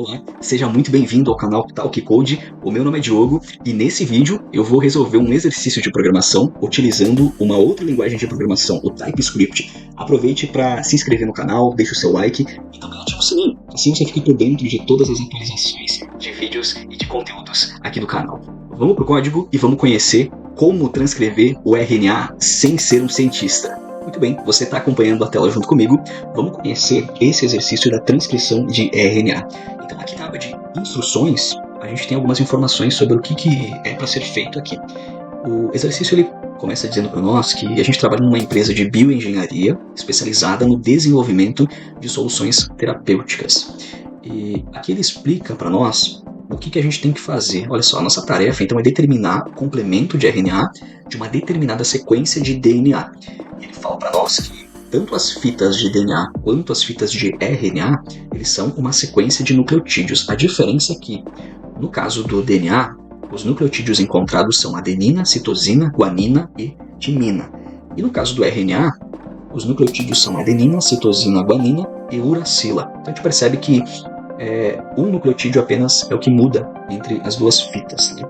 Olá, seja muito bem-vindo ao canal Talk Code. O meu nome é Diogo e nesse vídeo eu vou resolver um exercício de programação utilizando uma outra linguagem de programação, o TypeScript. Aproveite para se inscrever no canal, deixe o seu like e também ative o sininho, assim você fica por dentro de todas as atualizações de vídeos e de conteúdos aqui do canal. Vamos pro código e vamos conhecer como transcrever o RNA sem ser um cientista. Muito bem, você está acompanhando a tela junto comigo. Vamos conhecer esse exercício da transcrição de RNA. Então, aqui na aba de instruções, a gente tem algumas informações sobre o que é para ser feito aqui. O exercício ele começa dizendo para nós que a gente trabalha numa empresa de bioengenharia especializada no desenvolvimento de soluções terapêuticas. E aqui ele explica para nós o que a gente tem que fazer. Olha só, a nossa tarefa então é determinar o complemento de RNA de uma determinada sequência de DNA. Ele fala para nós que tanto as fitas de DNA quanto as fitas de RNA, eles são uma sequência de nucleotídeos. A diferença é que, no caso do DNA, os nucleotídeos encontrados são adenina, citosina, guanina e timina. E no caso do RNA, os nucleotídeos são adenina, citosina, guanina e uracila. Então a gente percebe que um nucleotídeo apenas é o que muda entre as duas fitas. Né?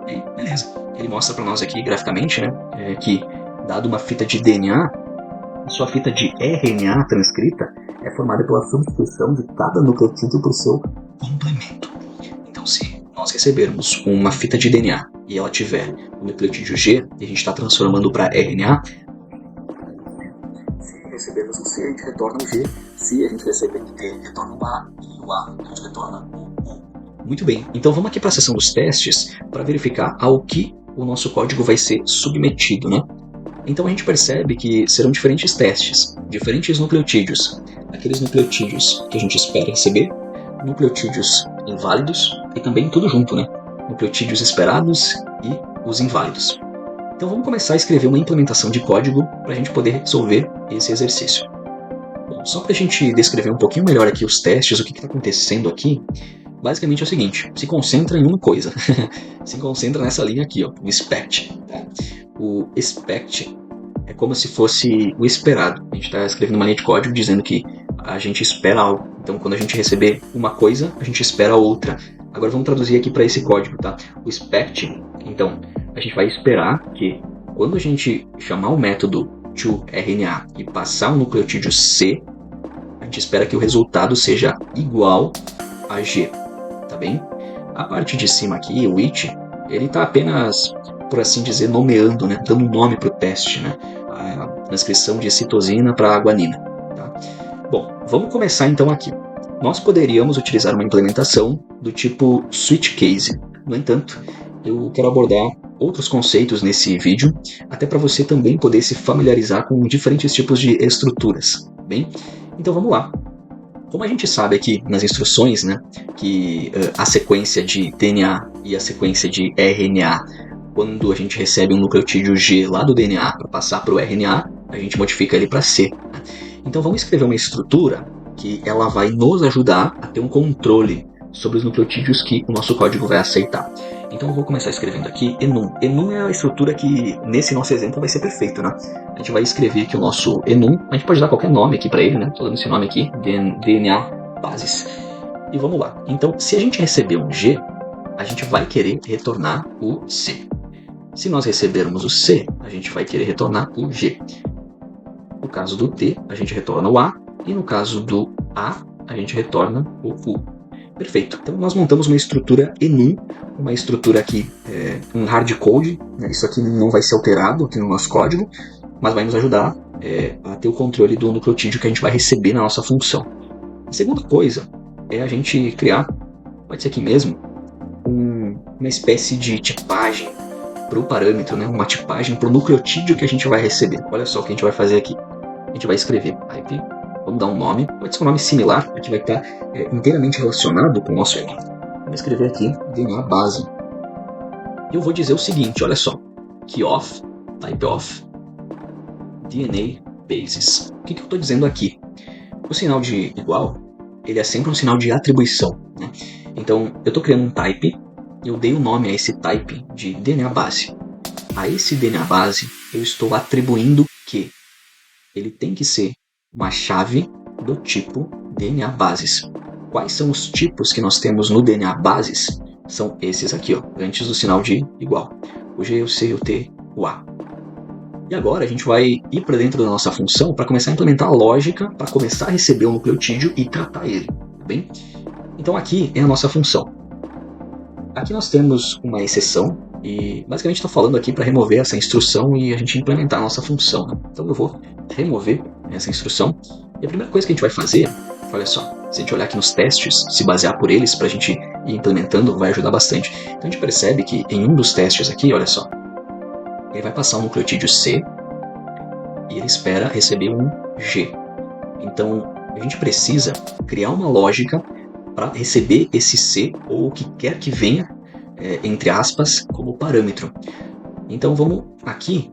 E beleza, ele mostra para nós aqui graficamente, né, que dado uma fita de DNA, a sua fita de RNA transcrita é formada pela substituição de cada nucleotídeo por seu complemento. Então, se nós recebermos uma fita de DNA e ela tiver o nucleotídeo G, e a gente está transformando para RNA, se recebermos o C, a gente retorna o G, se a gente receber o T, retorna o A, e o A, a gente retorna o U. Muito bem, então vamos aqui para a seção dos testes para verificar ao que o nosso código vai ser submetido, né? Então a gente percebe que serão diferentes testes, diferentes nucleotídeos. Aqueles nucleotídeos que a gente espera receber, nucleotídeos inválidos e também tudo junto, né? Nucleotídeos esperados e os inválidos. Então vamos começar a escrever uma implementação de código para a gente poder resolver esse exercício. Bom, só para a gente descrever um pouquinho melhor aqui os testes, o que está acontecendo aqui, basicamente é o seguinte, se concentra em uma coisa, se concentra nessa linha aqui, ó, o expect. Tá? O expect é como se fosse o esperado. A gente está escrevendo uma linha de código dizendo que a gente espera algo. Então, quando a gente receber uma coisa, a gente espera outra. Agora vamos traduzir aqui para esse código, tá? O expect, então, a gente vai esperar que quando a gente chamar o método toRNA e passar o nucleotídeo C, a gente espera que o resultado seja igual a G, tá bem? A parte de cima aqui, o it, ele está apenas, por assim dizer, nomeando, né? Dando nome para o teste, né? A transcrição de citosina para guanina. Tá? Bom, vamos começar então aqui. Nós poderíamos utilizar uma implementação do tipo switch case. No entanto, eu quero abordar outros conceitos nesse vídeo, até para você também poder se familiarizar com diferentes tipos de estruturas. Bem, então vamos lá. Como a gente sabe aqui nas instruções, né, que a sequência de DNA e a sequência de RNA, quando a gente recebe um nucleotídeo G lá do DNA para passar para o RNA, a gente modifica ele para C. Então vamos escrever uma estrutura que ela vai nos ajudar a ter um controle sobre os nucleotídeos que o nosso código vai aceitar. Então eu vou começar escrevendo aqui enum. Enum é a estrutura que nesse nosso exemplo vai ser perfeito, né? A gente vai escrever aqui o nosso enum, a gente pode dar qualquer nome aqui para ele, né? Tô dando esse nome aqui, DNA bases. E vamos lá. Então, se a gente receber um G, a gente vai querer retornar o C. Se nós recebermos o C, a gente vai querer retornar o G. No caso do T, a gente retorna o A, e no caso do A, a gente retorna o U. Perfeito. Então nós montamos uma estrutura enum, uma estrutura aqui um hardcode, né? Isso aqui não vai ser alterado aqui no nosso código, mas vai nos ajudar a ter o controle do nucleotídeo que a gente vai receber na nossa função. A segunda coisa é a gente criar, pode ser aqui mesmo, uma espécie de tipagem para o parâmetro, né? Uma tipagem para o nucleotídeo que a gente vai receber. Olha só o que a gente vai fazer aqui. A gente vai escrever type, vamos dar um nome, pode ser um nome similar, que vai estar inteiramente relacionado com o nosso enum. Vamos escrever aqui DNA base. E eu vou dizer o seguinte, olha só, key of, type of, DNA bases. O que eu estou dizendo aqui? O sinal de igual, ele é sempre um sinal de atribuição, né? Então, eu estou criando um type, eu dei o nome a esse type de DNA base. A esse DNA base, eu estou atribuindo que ele tem que ser uma chave do tipo DNA bases. quais são os tipos que nós temos no DNA bases? São esses aqui, ó, antes do sinal de igual. O G, o C, o T, o A. E agora a gente vai ir para dentro da nossa função para começar a implementar a lógica para começar a receber o nucleotídeo e tratar ele, tá bem? Então aqui é a nossa função. Aqui nós temos uma exceção e basicamente estou falando aqui para remover essa instrução e a gente implementar a nossa função, né? Então eu vou remover essa instrução e a primeira coisa que a gente vai fazer, olha só, se a gente olhar aqui nos testes, se basear por eles para a gente ir implementando, vai ajudar bastante. Então a gente percebe que em um dos testes aqui, olha só, ele vai passar um nucleotídeo C e ele espera receber um G. Então a gente precisa criar uma lógica para receber esse C ou o que quer que venha, entre aspas, como parâmetro. Então vamos aqui,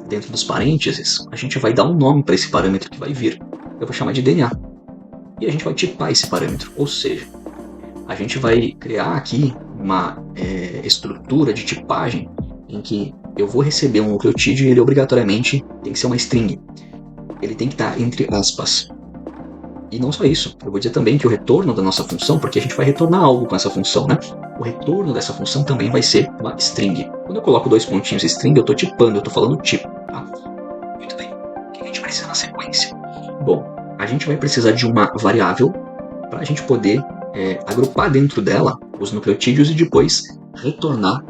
dentro dos parênteses, a gente vai dar um nome para esse parâmetro que vai vir. Eu vou chamar de DNA. E a gente vai tipar esse parâmetro, ou seja, a gente vai criar aqui uma estrutura de tipagem em que eu vou receber um nucleotídeo e ele obrigatoriamente tem que ser uma string. Ele tem que estar entre aspas. E não só isso, eu vou dizer também que o retorno da nossa função, porque a gente vai retornar algo com essa função, né? O retorno dessa função também vai ser uma string. Quando eu coloco 2 pontinhos string, eu estou tipando, eu estou falando tipo, tá? Muito bem. O que a gente precisa na sequência? Bom, a gente vai precisar de uma variável para a gente poder agrupar dentro dela os nucleotídeos e depois retornar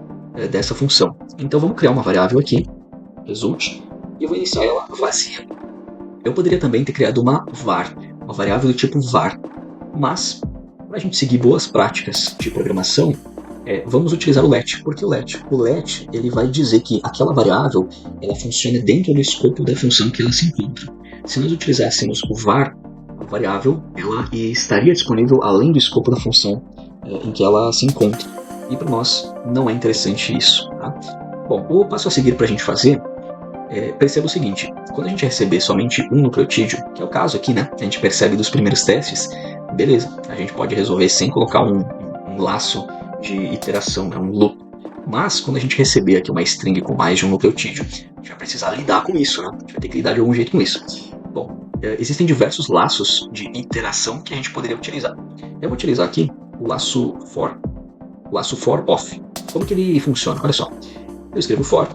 dessa função. Então vamos criar uma variável aqui, result, e eu vou iniciar ela vazia. Eu poderia também ter criado uma var, uma variável do tipo var, mas para a gente seguir boas práticas de programação, vamos utilizar o let. Por que o let? O let ele vai dizer que aquela variável ela funciona dentro do escopo da função que ela se encontra. Se nós utilizássemos o var, a variável ela estaria disponível além do escopo da função em que ela se encontra. E para nós não é interessante isso. Tá? Bom, o passo a seguir para a gente fazer perceba o seguinte, quando a gente receber somente um nucleotídeo, que é o caso aqui, né? A gente percebe dos primeiros testes, beleza, a gente pode resolver sem colocar um laço de iteração, né, um loop. Mas quando a gente receber aqui uma string com mais de um nucleotídeo, a gente vai precisar lidar com isso, né? A gente vai ter que lidar de algum jeito com isso. Bom, existem diversos laços de iteração que a gente poderia utilizar. Eu vou utilizar aqui o laço for off. Como que ele funciona? Olha só, eu escrevo for,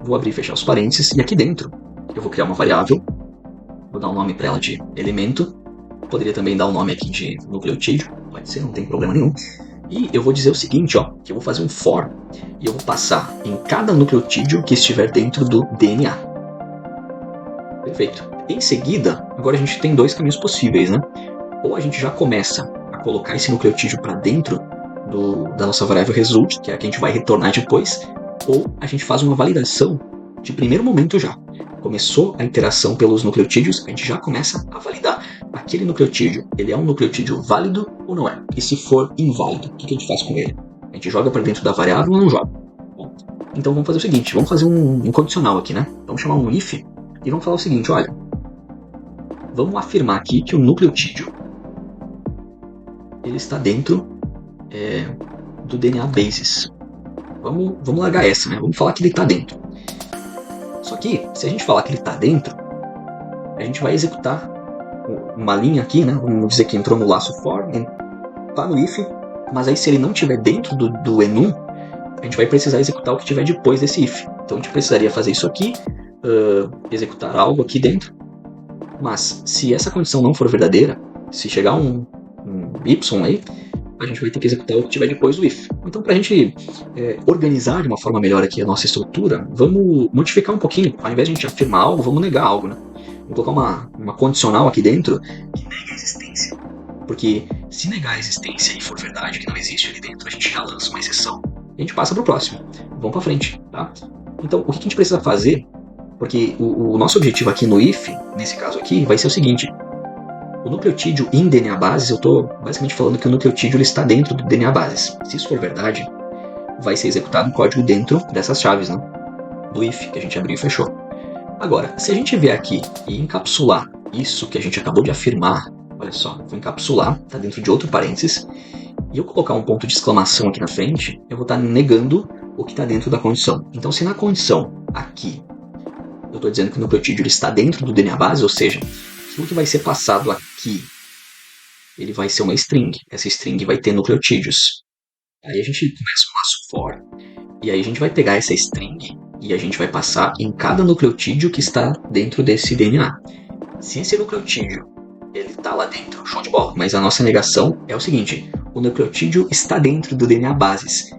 vou abrir e fechar os parênteses, e aqui dentro eu vou criar uma variável, vou dar um nome para ela de elemento, poderia também dar um nome aqui de nucleotídeo, pode ser, não tem problema nenhum. E eu vou dizer o seguinte, ó, que eu vou fazer um for, e eu vou passar em cada nucleotídeo que estiver dentro do DNA. Perfeito. Em seguida, agora a gente tem 2 caminhos possíveis, né? Ou a gente já começa a colocar esse nucleotídeo para dentro da nossa variável result, que é a que a gente vai retornar depois, ou a gente faz uma validação de primeiro momento já. Começou a interação pelos nucleotídeos, a gente já começa a validar aquele nucleotídeo. Ele é um nucleotídeo válido ou não é? E se for inválido, o que a gente faz com ele? A gente joga para dentro da variável ou não joga? Bom, então vamos fazer o seguinte, vamos fazer um condicional aqui, né? Vamos chamar um if e vamos falar o seguinte, olha, vamos afirmar aqui que o nucleotídeo ele está dentro do DNA basis. Vamos largar essa, né? Vamos falar que ele está dentro. Só que, se a gente falar que ele está dentro, a gente vai executar uma linha aqui, né? Vamos dizer que entrou no laço for, está no if, mas aí se ele não estiver dentro do enum, a gente vai precisar executar o que estiver depois desse if. Então a gente precisaria fazer isso aqui, executar algo aqui dentro, mas se essa condição não for verdadeira, se chegar um y aí, a gente vai ter que executar o que tiver depois do if. Então, para a gente organizar de uma forma melhor aqui a nossa estrutura, vamos modificar um pouquinho. Ao invés de a gente afirmar algo, vamos negar algo, né? Vamos colocar uma condicional aqui dentro que nega a existência. Porque se negar a existência e for verdade que não existe ali dentro, a gente já lança uma exceção e a gente passa para o próximo. Vamos para frente, tá? Então, o que a gente precisa fazer? Porque o nosso objetivo aqui no if, nesse caso aqui, vai ser o seguinte. O nucleotídeo em DNA bases, eu estou basicamente falando que o nucleotídeo ele está dentro do DNA bases. Se isso for verdade, vai ser executado um código dentro dessas chaves, né? Do if, que a gente abriu e fechou. Agora, se a gente vier aqui e encapsular isso que a gente acabou de afirmar, olha só, vou encapsular, está dentro de outro parênteses, e eu colocar um ponto de exclamação aqui na frente, eu vou estar negando o que está dentro da condição. Então, se na condição aqui, eu estou dizendo que o nucleotídeo ele está dentro do DNA base, ou seja, o que vai ser passado aqui ele vai ser uma string. Essa string vai ter nucleotídeos. Aí a gente começa um laço for, e aí a gente vai pegar essa string e a gente vai passar em cada nucleotídeo que está dentro desse DNA. Se esse nucleotídeo ele está lá dentro, show de bola. Mas a nossa negação é o seguinte: o nucleotídeo está dentro do DNA bases.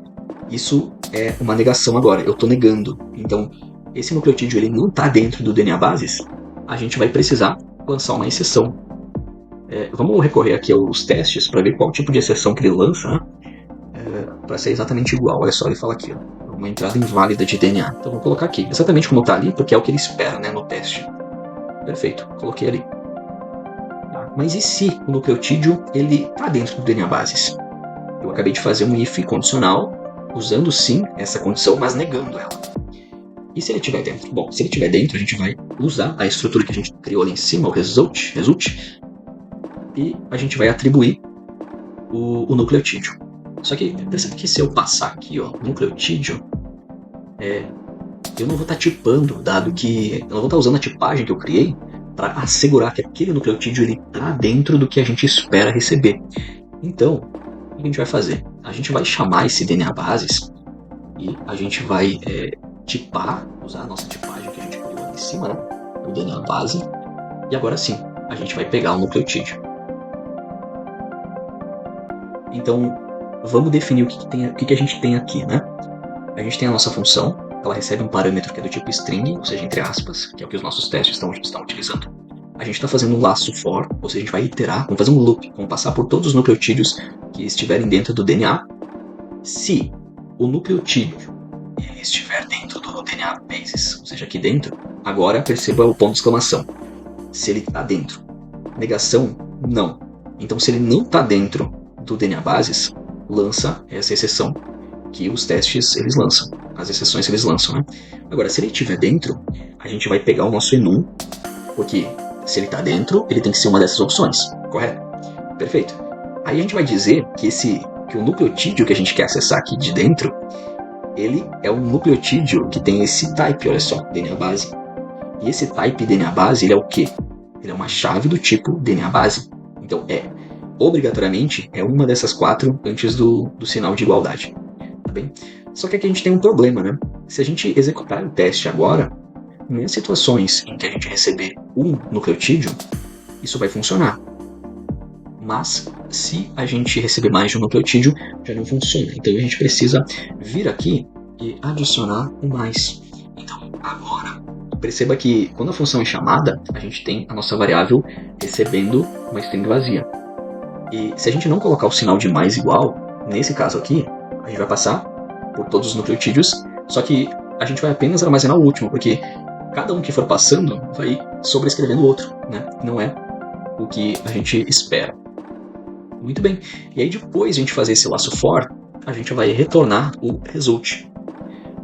Isso é uma negação agora, eu estou negando. Então, esse nucleotídeo ele não está dentro do DNA bases, a gente vai precisar lançar uma exceção. Vamos recorrer aqui aos testes para ver qual tipo de exceção que ele lança, né? Para ser exatamente igual. Olha só, ele fala aqui, ó, uma entrada inválida de DNA. Então vou colocar aqui, exatamente como está ali, porque é o que ele espera, né, no teste. Perfeito, coloquei ali. Mas e se o nucleotídeo ele está dentro do DNA bases? Eu acabei de fazer um if condicional, usando sim essa condição, mas negando ela. E se ele estiver dentro? Bom, se ele estiver dentro, a gente vai usar a estrutura que a gente criou ali em cima, o result, e a gente vai atribuir o nucleotídeo. Só que percebe que se eu passar aqui, ó, nucleotídeo, eu não vou estar tipando, dado que eu não vou estar usando a tipagem que eu criei para assegurar que aquele nucleotídeo ele está dentro do que a gente espera receber. Então, o que a gente vai fazer? A gente vai chamar esse DNA bases e a gente vai tipar, usar a nossa tipagem que a gente criou ali em cima, né? O DNA base. E agora sim, a gente vai pegar o nucleotídeo. Então, vamos definir o que a gente tem aqui, né? A gente tem a nossa função, ela recebe um parâmetro que é do tipo string, ou seja, entre aspas, que é o que os nossos testes estão utilizando. A gente está fazendo um laço for, ou seja, a gente vai iterar, vamos fazer um loop, vamos passar por todos os nucleotídeos que estiverem dentro do DNA. Se o nucleotídeo ele estiver dentro do DNA bases, ou seja, aqui dentro, agora perceba o ponto de exclamação. Se ele está dentro. Negação, não. Então, se ele não está dentro do DNA bases, lança essa exceção que os testes eles lançam. As exceções eles lançam, né? Agora, se ele estiver dentro, a gente vai pegar o nosso enum, porque se ele está dentro, ele tem que ser uma dessas opções, correto? Perfeito. Aí a gente vai dizer que o nucleotídeo que a gente quer acessar aqui de dentro, ele é um nucleotídeo que tem esse type, olha só, DNA base. E esse type DNA base, ele é o quê? Ele é uma chave do tipo DNA base. Então, obrigatoriamente, é uma dessas 4 antes do sinal de igualdade. Tá bem? Só que aqui a gente tem um problema, né? Se a gente executar o teste agora, nas situações em que a gente receber um nucleotídeo, isso vai funcionar. Mas, se a gente receber mais de um nucleotídeo, já não funciona. Então, a gente precisa vir aqui e adicionar um mais. Então, agora, perceba que quando a função é chamada, a gente tem a nossa variável recebendo uma string vazia. E se a gente não colocar o sinal de mais igual, nesse caso aqui, a gente vai passar por todos os nucleotídeos, só que a gente vai apenas armazenar o último, porque cada um que for passando vai sobrescrevendo o outro, né? Não é o que a gente espera. Muito bem. E aí depois de a gente fazer esse laço for, a gente vai retornar o result.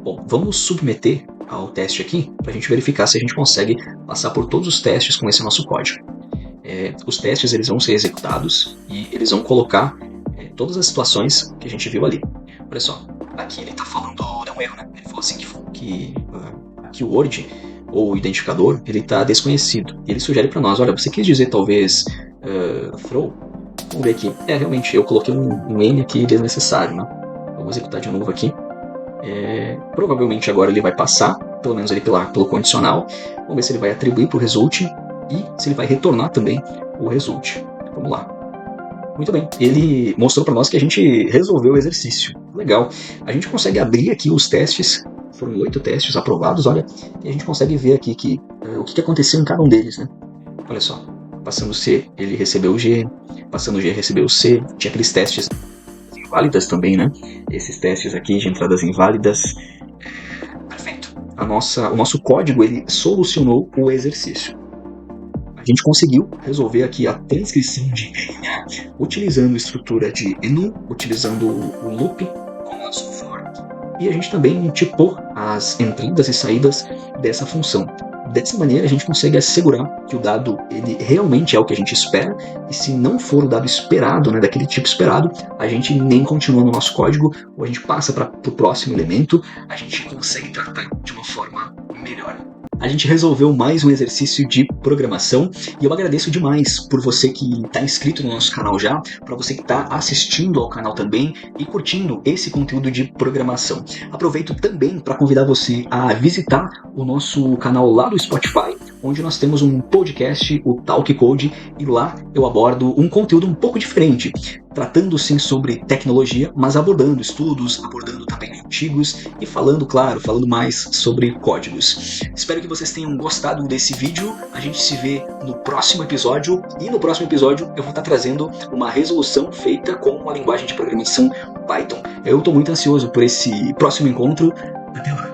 Bom, vamos submeter ao teste aqui para a gente verificar se a gente consegue passar por todos os testes com esse nosso código. Os testes eles vão ser executados e eles vão colocar todas as situações que a gente viu ali. Olha só, aqui ele está falando de um erro, né? Ele falou assim que aqui o word ou o identificador ele está desconhecido. E ele sugere para nós, olha, você quis dizer talvez throw? Vamos ver aqui. Realmente eu coloquei um n aqui desnecessário, né? Vamos executar de novo aqui. Provavelmente agora ele vai passar, pelo menos ele pelo condicional. Vamos ver se ele vai atribuir para o result e se ele vai retornar também o result. Vamos lá. Muito bem, ele mostrou para nós que a gente resolveu o exercício. Legal. A gente consegue abrir aqui os testes, foram 8 testes aprovados, olha, e a gente consegue ver aqui o que aconteceu em cada um deles, né? Olha só, passando C, ele recebeu o G, passando o G, recebeu o C, tinha aqueles testes inválidas também, né? Esses testes aqui de entradas inválidas. Perfeito. O nosso código, ele solucionou o exercício. A gente conseguiu resolver aqui a transcrição de DNA utilizando a estrutura de enum, utilizando o loop com o laço for, e a gente também tipou as entradas e saídas dessa função. Dessa maneira a gente consegue assegurar que o dado ele realmente é o que a gente espera, e se não for o dado esperado, né, daquele tipo esperado, a gente nem continua no nosso código, ou a gente passa para o próximo elemento, a gente consegue tratar de uma forma melhor. a gente resolveu mais um exercício de programação e eu agradeço demais por você que está inscrito no nosso canal já, para você que está assistindo ao canal também e curtindo esse conteúdo de programação. Aproveito também para convidar você a visitar o nosso canal lá do Spotify, onde nós temos um podcast, o Talk Code, e lá eu abordo um conteúdo um pouco diferente, tratando sim sobre tecnologia, mas abordando estudos, abordando também artigos e falando mais sobre códigos. Espero que vocês tenham gostado desse vídeo, a gente se vê no próximo episódio, e no próximo episódio eu vou estar trazendo uma resolução feita com a linguagem de programação Python. Eu estou muito ansioso por esse próximo encontro. Até lá!